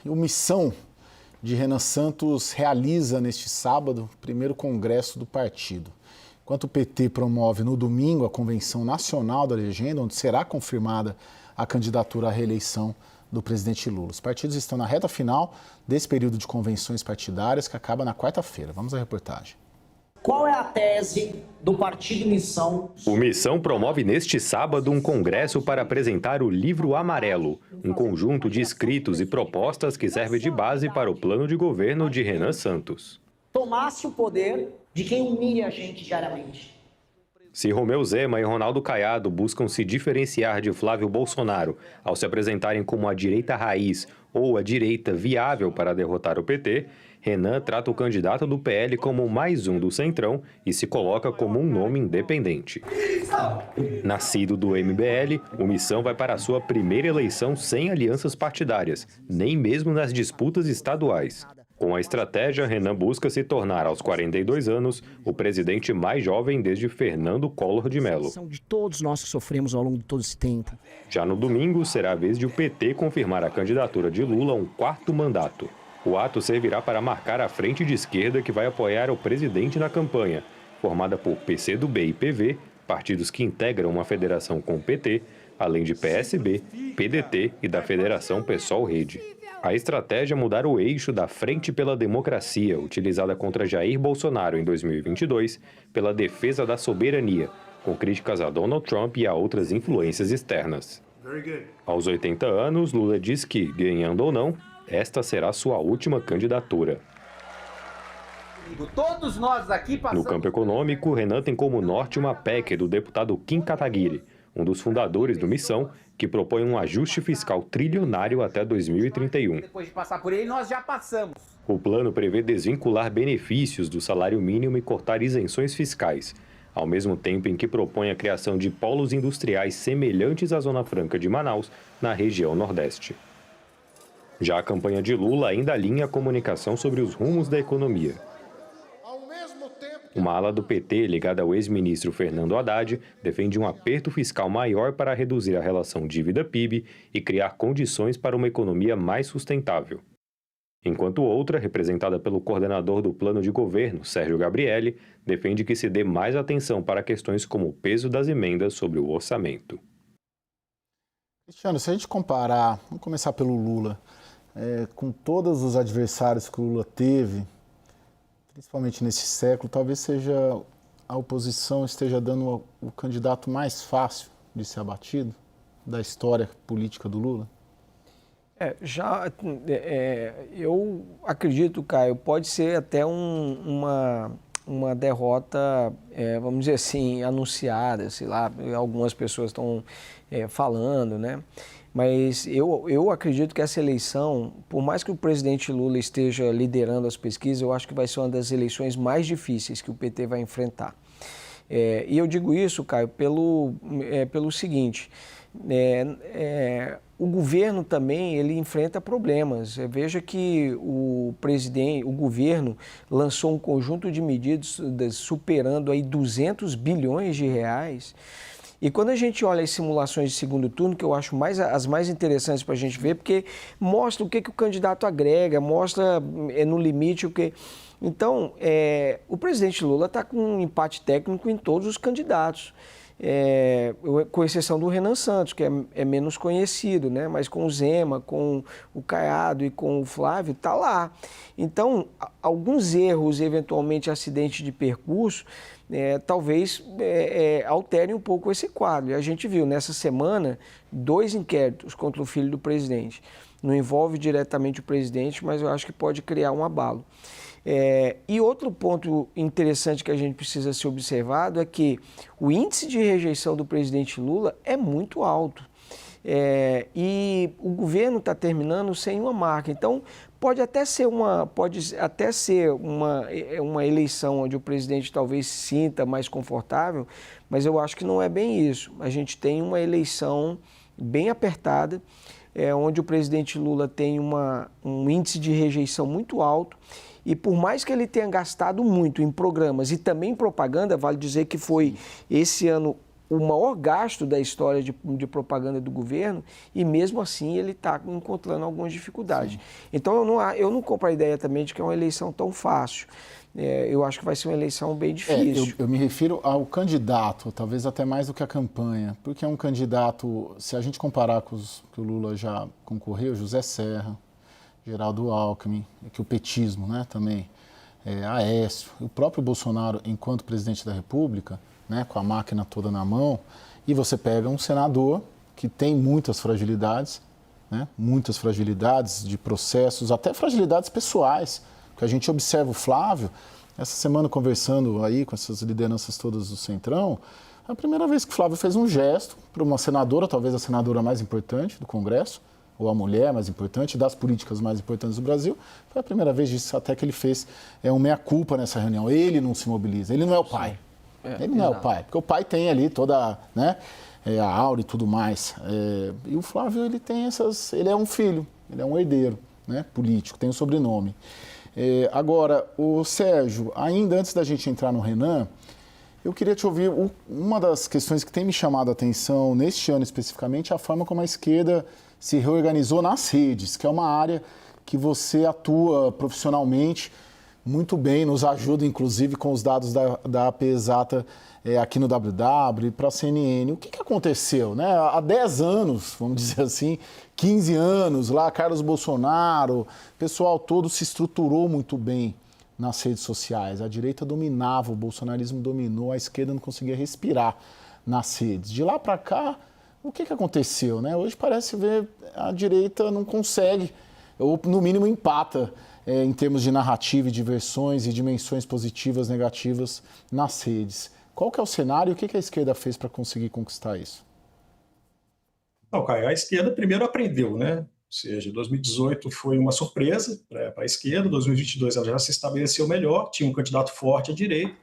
o Missão de Renan Santos realiza neste sábado o primeiro congresso do partido. Enquanto o PT promove no domingo a Convenção Nacional da Legenda, onde será confirmada a candidatura à reeleição do presidente Lula. Os partidos estão na reta final desse período de convenções partidárias que acaba na quarta-feira. Vamos à reportagem. Qual é a tese do Partido Missão? O Missão promove neste sábado um congresso para apresentar o Livro Amarelo, um conjunto de escritos e propostas que serve de base para o plano de governo de Renan Santos. Tomasse o poder de quem humilha a gente diariamente. Se Romeu Zema e Ronaldo Caiado buscam se diferenciar de Flávio Bolsonaro ao se apresentarem como a direita raiz ou a direita viável para derrotar o PT, Renan trata o candidato do PL como mais um do Centrão e se coloca como um nome independente. Nascido do MBL, o Missão vai para a sua primeira eleição sem alianças partidárias, nem mesmo nas disputas estaduais. Com a estratégia, Renan busca se tornar, aos 42 anos, o presidente mais jovem desde Fernando Collor de Mello. De todos nós que sofremos ao longo de todo esse tempo. Já no domingo, será a vez de o PT confirmar a candidatura de Lula a um quarto mandato. O ato servirá para marcar a frente de esquerda que vai apoiar o presidente na campanha, formada por PCdoB e PV, partidos que integram uma federação com o PT, além de PSB, PDT e da Federação PSOL-Rede. A estratégia é mudar o eixo da Frente pela Democracia, utilizada contra Jair Bolsonaro em 2022, pela defesa da soberania, com críticas a Donald Trump e a outras influências externas. Aos 80 anos, Lula diz que, ganhando ou não, esta será sua última candidatura. Todos nós aqui No campo econômico, Renan tem como norte uma PEC do deputado Kim Kataguiri, um dos fundadores do Missão, que propõe um ajuste fiscal trilionário até 2031. Depois de passar por ele, nós já passamos. O plano prevê desvincular benefícios do salário mínimo e cortar isenções fiscais, ao mesmo tempo em que propõe a criação de polos industriais semelhantes à Zona Franca de Manaus, na região Nordeste. Já a campanha de Lula ainda alinha a comunicação sobre os rumos da economia. Uma ala do PT, ligada ao ex-ministro Fernando Haddad, defende um aperto fiscal maior para reduzir a relação dívida-PIB e criar condições para uma economia mais sustentável. Enquanto outra, representada pelo coordenador do plano de governo, Sérgio Gabrielli, defende que se dê mais atenção para questões como o peso das emendas sobre o orçamento. Cristiano, se a gente comparar, vamos começar pelo Lula, com todos os adversários que o Lula teve, principalmente nesse século, talvez seja a oposição esteja dando o candidato mais fácil de ser abatido da história política do Lula? Eu acredito, Caio, pode ser até uma derrota, vamos dizer assim, anunciada, sei lá, algumas pessoas estão falando, né? Mas eu acredito que essa eleição, por mais que o presidente Lula esteja liderando as pesquisas, eu acho que vai ser uma das eleições mais difíceis que o PT vai enfrentar. E eu digo isso, Caio, pelo seguinte, o governo também ele enfrenta problemas. Veja que o governo lançou um conjunto de medidas superando aí 200 bilhões de reais. E quando a gente olha as simulações de segundo turno, que eu acho as mais interessantes para a gente ver, porque mostra o que o candidato agrega, mostra no limite o que... Então, o presidente Lula está com um empate técnico em todos os candidatos, com exceção do Renan Santos, que é menos conhecido, né? Mas com o Zema, com o Caiado e com o Flávio, está lá. Então, alguns erros, eventualmente acidente de percurso, talvez alterem um pouco esse quadro. E a gente viu nessa semana 2 inquéritos contra o filho do presidente. Não envolve diretamente o presidente, mas eu acho que pode criar um abalo. E outro ponto interessante que a gente precisa ser observado é que o índice de rejeição do presidente Lula é muito alto. E o governo está terminando sem uma marca. Então, pode até ser uma eleição onde o presidente talvez se sinta mais confortável, mas eu acho que não é bem isso. A gente tem uma eleição bem apertada, onde o presidente Lula tem um índice de rejeição muito alto. E por mais que ele tenha gastado muito em programas e também em propaganda, vale dizer que foi esse ano o maior gasto da história de propaganda do governo e mesmo assim ele está encontrando algumas dificuldades. Sim. Então eu não compro a ideia também de que é uma eleição tão fácil. Eu acho que vai ser uma eleição bem difícil. Eu me refiro ao candidato, talvez até mais do que a campanha, porque é um candidato, se a gente comparar com os que o Lula já concorreu, José Serra, Geraldo Alckmin, que o petismo, né, também, Aécio, o próprio Bolsonaro, enquanto presidente da República, né, com a máquina toda na mão, e você pega um senador que tem muitas fragilidades, né, muitas fragilidades de processos, até fragilidades pessoais, que a gente observa o Flávio, essa semana conversando aí com essas lideranças todas do Centrão, é a primeira vez que o Flávio fez um gesto para uma senadora, talvez a senadora mais importante do Congresso, ou a mulher mais importante, das políticas mais importantes do Brasil, foi a primeira vez disso até que ele fez um meia-culpa nessa reunião. Ele não se mobiliza, ele não é o pai. Ele não é o pai, porque o pai tem ali toda, né, a aura e tudo mais. E o Flávio, ele tem ele é um filho, ele é um herdeiro, né, político, tem um sobrenome. Agora, o Sérgio, ainda antes da gente entrar no Renan, eu queria te ouvir, uma das questões que tem me chamado a atenção neste ano especificamente é a forma como a esquerda se reorganizou nas redes, que é uma área que você atua profissionalmente muito bem, nos ajuda inclusive com os dados da AP Exata aqui no WW e para a CNN. O que aconteceu, né? Há 10 anos, vamos dizer assim, 15 anos, lá Carlos Bolsonaro, o pessoal todo se estruturou muito bem nas redes sociais. A direita dominava, o bolsonarismo dominou, a esquerda não conseguia respirar nas redes. De lá para cá, o que aconteceu, né? Hoje parece ver a direita não consegue, ou no mínimo empata, em termos de narrativa e de versões e dimensões positivas, negativas nas redes. Qual que é o cenário e o que a esquerda fez para conseguir conquistar isso? Não, Caio, a esquerda primeiro aprendeu, né? Ou seja, 2018 foi uma surpresa para a esquerda, 2022 ela já se estabeleceu melhor, tinha um candidato forte à direita,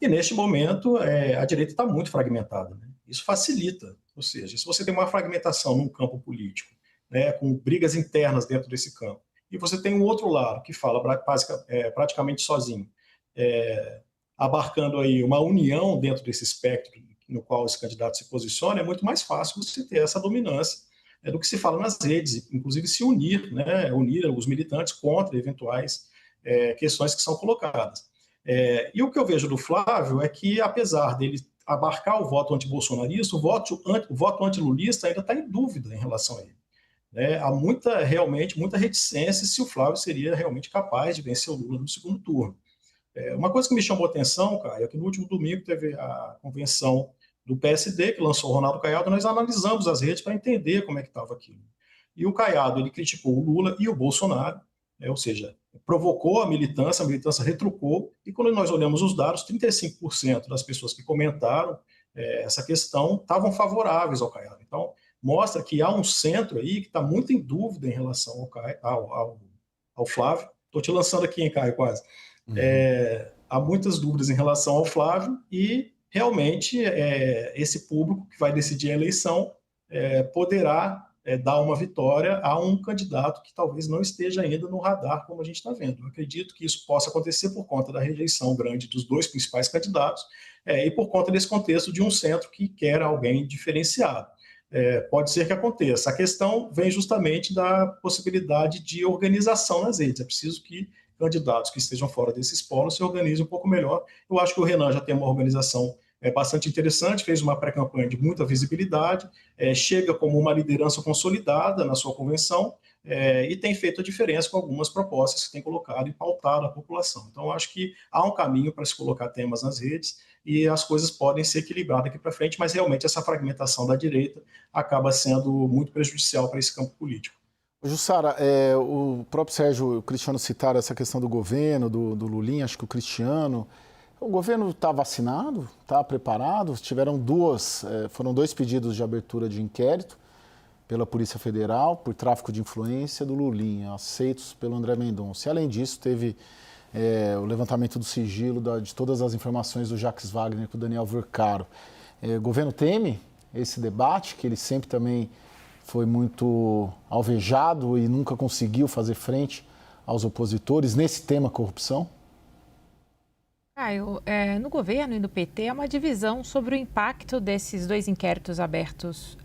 e neste momento a direita está muito fragmentada, né? Isso facilita, ou seja, se você tem uma fragmentação num campo político, né, com brigas internas dentro desse campo, e você tem um outro lado que fala praticamente sozinho, abarcando aí uma união dentro desse espectro no qual esse candidato se posiciona, é muito mais fácil você ter essa dominância do que se fala nas redes, inclusive se unir, né, unir os militantes contra eventuais questões que são colocadas. E o que eu vejo do Flávio é que, apesar dele abarcar o voto antibolsonarista, o voto antilulista ainda está em dúvida em relação a ele. Há realmente muita reticência se o Flávio seria realmente capaz de vencer o Lula no segundo turno. Uma coisa que me chamou a atenção, Caio, é que no último domingo teve a convenção do PSD, que lançou o Ronaldo Caiado, nós analisamos as redes para entender como é que estava aquilo. E o Caiado, ele criticou o Lula e o Bolsonaro, ou seja, provocou a militância retrucou, e quando nós olhamos os dados, 35% das pessoas que comentaram essa questão estavam favoráveis ao Caiado. Então, mostra que há um centro aí que está muito em dúvida em relação ao Flávio. Estou te lançando aqui, hein, Caio, quase. Há muitas dúvidas em relação ao Flávio e, realmente, esse público que vai decidir a eleição poderá dar uma vitória a um candidato que talvez não esteja ainda no radar, como a gente está vendo. Eu acredito que isso possa acontecer por conta da rejeição grande dos dois principais candidatos e por conta desse contexto de um centro que quer alguém diferenciado. Pode ser que aconteça. A questão vem justamente da possibilidade de organização nas redes. É preciso que candidatos que estejam fora desses polos se organizem um pouco melhor. Eu acho que o Renan já tem uma organização bastante interessante, fez uma pré-campanha de muita visibilidade, chega como uma liderança consolidada na sua convenção e tem feito a diferença com algumas propostas que tem colocado e pautado a população. Então, eu acho que há um caminho para se colocar temas nas redes e as coisas podem ser equilibradas aqui para frente, mas realmente essa fragmentação da direita acaba sendo muito prejudicial para esse campo político. Jussara, o próprio Sérgio e o Cristiano citaram essa questão do governo, do Lulinha, acho que o Cristiano. O governo está vacinado? Está preparado? Foram 2 pedidos de abertura de inquérito pela Polícia Federal por tráfico de influência do Lulinha, aceitos pelo André Mendonça. E, além disso, teve o levantamento do sigilo de todas as informações do Jacques Wagner com o Daniel Vercaro. O governo teme esse debate, que ele sempre também foi muito alvejado e nunca conseguiu fazer frente aos opositores nesse tema corrupção? Caio, no governo e no PT há uma divisão sobre o impacto desses dois inquéritos abertos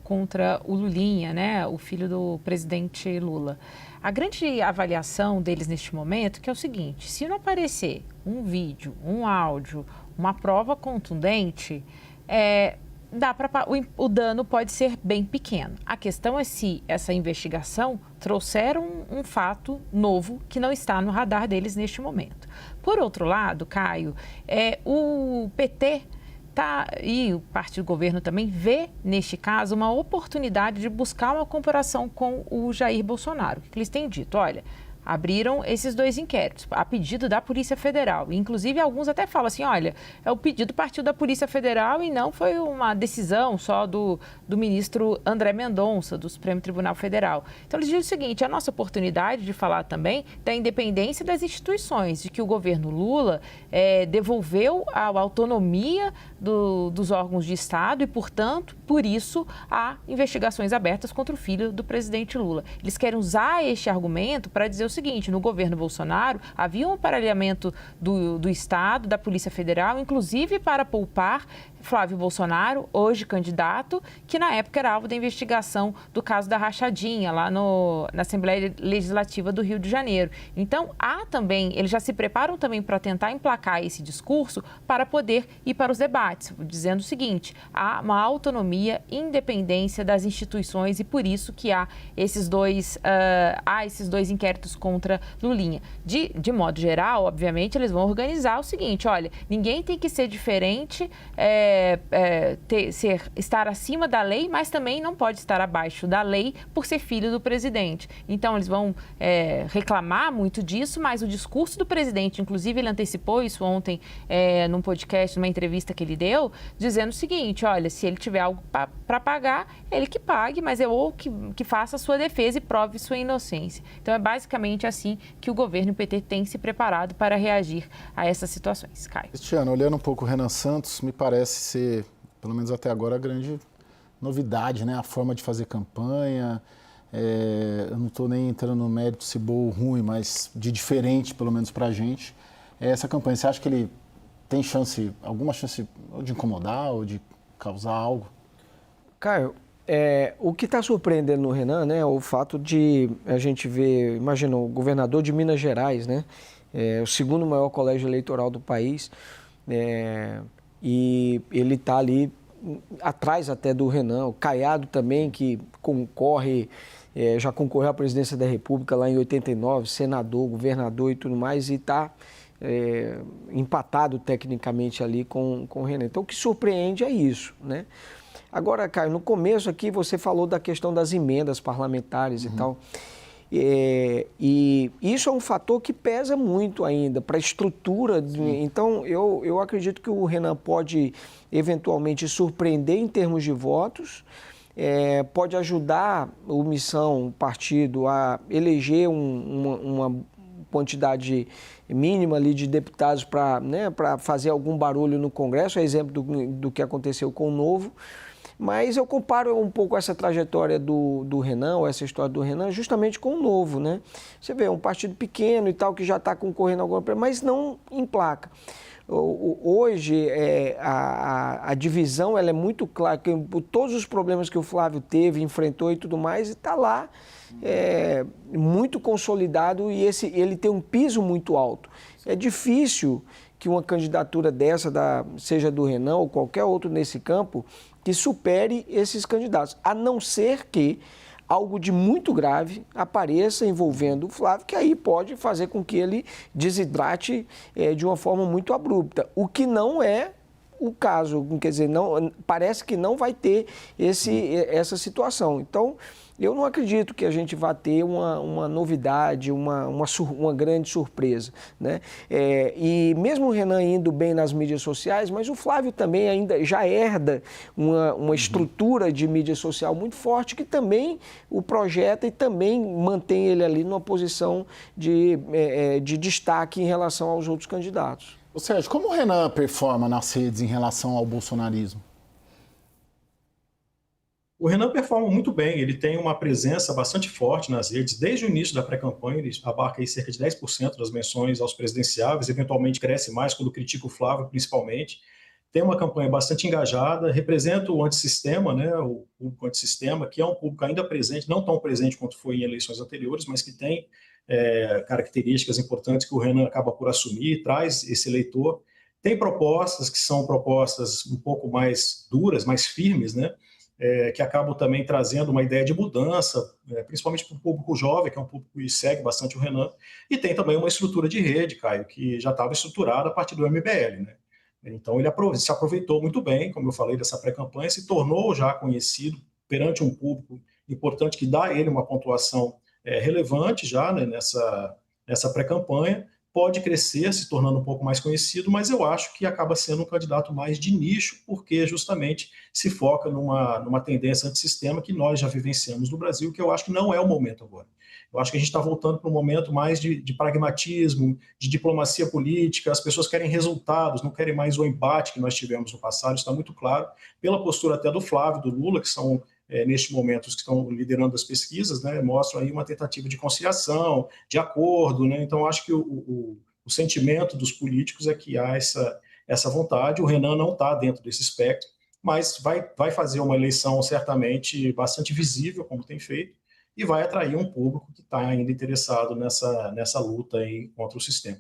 contra o Lulinha, né, o filho do presidente Lula. A grande avaliação deles neste momento é o seguinte: se não aparecer um vídeo, um áudio, uma prova contundente, o dano pode ser bem pequeno. A questão é se essa investigação trouxer um fato novo que não está no radar deles neste momento. Por outro lado, Caio, o PT e o partido do governo também vê, neste caso, uma oportunidade de buscar uma comparação com o Jair Bolsonaro. O que eles têm dito? Olha, abriram esses dois inquéritos, a pedido da Polícia Federal. Inclusive, alguns até falam assim, olha, o pedido partiu da Polícia Federal e não foi uma decisão só do ministro André Mendonça, do Supremo Tribunal Federal. Então, eles dizem o seguinte: a nossa oportunidade de falar também da independência das instituições, de que o governo Lula devolveu a autonomia dos órgãos de Estado e, portanto, por isso, há investigações abertas contra o filho do presidente Lula. Eles querem usar este argumento para dizer o seguinte: no governo Bolsonaro havia um aparelhamento do Estado, da Polícia Federal, inclusive para poupar Flávio Bolsonaro, hoje candidato, que na época era alvo da investigação do caso da rachadinha lá na Assembleia Legislativa do Rio de Janeiro. Então, eles já se preparam também para tentar emplacar esse discurso para poder ir para os debates, dizendo o seguinte: há uma autonomia, independência das instituições e por isso que há esses dois inquéritos contra Lulinha. De modo geral, obviamente, eles vão organizar o seguinte: olha, ninguém tem que ser diferente, estar acima da lei, mas também não pode estar abaixo da lei por ser filho do presidente. Então, eles vão reclamar muito disso, mas o discurso do presidente, inclusive ele antecipou isso ontem num podcast, numa entrevista que ele deu, dizendo o seguinte: olha, se ele tiver algo para pagar, ele que pague, mas ou que faça a sua defesa e prove sua inocência. Então, é basicamente assim que o governo e o PT têm se preparado para reagir a essas situações. Caio. Cristiano, olhando um pouco o Renan Santos, me parece ser, pelo menos até agora, a grande novidade, né? A forma de fazer campanha. Eu não estou nem entrando no mérito se boa ou ruim, mas de diferente, pelo menos para a gente, essa campanha. Você acha que ele tem alguma chance de incomodar ou de causar algo? Caio, o que está surpreendendo no Renan, né, é o fato de a gente ver, imagina, o governador de Minas Gerais, né, o segundo maior colégio eleitoral do país, e ele está ali atrás até do Renan, o Caiado também, que já concorreu à presidência da República lá em 89, senador, governador e tudo mais, e está empatado tecnicamente ali com o Renan. Então, o que surpreende é isso, né? Agora, Caio, no começo aqui você falou da questão das emendas parlamentares e tal. E isso é um fator que pesa muito ainda para a estrutura. Então, eu acredito que o Renan pode eventualmente surpreender em termos de votos, pode ajudar o Missão, o partido, a eleger uma quantidade mínima ali de deputados para fazer algum barulho no Congresso, é exemplo do que aconteceu com o Novo. Mas eu comparo um pouco essa trajetória do Renan, ou essa história do Renan, justamente com o Novo, né? Você vê, um partido pequeno e tal, que já está concorrendo a alguma coisa, mas não emplaca. Hoje, a divisão ela é muito clara, que todos os problemas que o Flávio teve, enfrentou e tudo mais, está lá, muito consolidado e ele tem um piso muito alto. É difícil que uma candidatura dessa, seja do Renan ou qualquer outro nesse campo, que supere esses candidatos, a não ser que algo de muito grave apareça envolvendo o Flávio, que aí pode fazer com que ele desidrate de uma forma muito abrupta, o que não é o caso, quer dizer, parece que não vai ter essa situação. Então, eu não acredito que a gente vá ter uma novidade, uma grande surpresa, né? E mesmo o Renan indo bem nas mídias sociais, mas o Flávio também ainda já herda uma estrutura de mídia social muito forte que também o projeta e também mantém ele ali numa posição de destaque em relação aos outros candidatos. Ô Sérgio, como o Renan performa nas redes em relação ao bolsonarismo? O Renan performa muito bem, ele tem uma presença bastante forte nas redes, desde o início da pré-campanha, ele abarca aí cerca de 10% das menções aos presidenciáveis, eventualmente cresce mais quando critica o Flávio, principalmente. Tem uma campanha bastante engajada, representa o antissistema, né, o público antissistema, que é um público ainda presente, não tão presente quanto foi em eleições anteriores, mas que tem características importantes que o Renan acaba por assumir, traz esse eleitor. Tem propostas que são propostas um pouco mais duras, mais firmes, né, que acabam também trazendo uma ideia de mudança, principalmente para o público jovem, que é um público que segue bastante o Renan, e tem também uma estrutura de rede, Caio, que já estava estruturada a partir do MBL, né? Então ele se aproveitou muito bem, como eu falei, dessa pré-campanha, se tornou já conhecido perante um público importante que dá a ele uma pontuação relevante já, né, nessa pré-campanha, pode crescer, se tornando um pouco mais conhecido, mas eu acho que acaba sendo um candidato mais de nicho, porque justamente se foca numa tendência antissistema que nós já vivenciamos no Brasil, que eu acho que não é o momento agora. Eu acho que a gente está voltando para um momento mais de pragmatismo, de diplomacia política, as pessoas querem resultados, não querem mais o embate que nós tivemos no passado, está muito claro, pela postura até do Flávio, do Lula, que são neste momento os que estão liderando as pesquisas, né, mostram aí uma tentativa de conciliação, de acordo, né, então acho que o sentimento dos políticos é que há essa vontade. O Renan não está dentro desse espectro, mas vai fazer uma eleição certamente bastante visível, como tem feito, e vai atrair um público que está ainda interessado nessa luta aí contra o sistema.